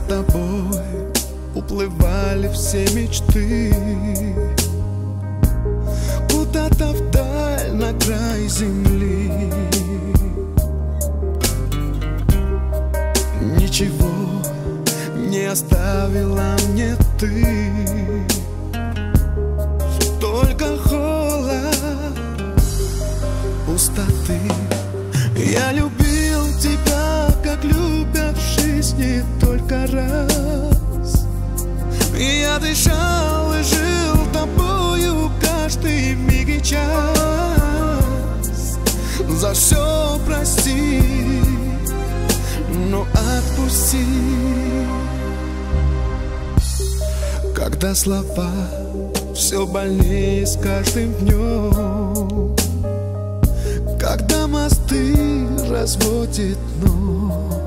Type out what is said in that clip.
тобой уплывали все мечты куда-то вдаль, на край земли. Ничего не оставила мне ты, только холод, пустоты. Я любил тебя, как любят в жизни только раз. И я дышал и жил тобою каждый миг и час. За все прости, но отпусти. Когда слова все больнее с каждым днем, когда мосты разводит дно,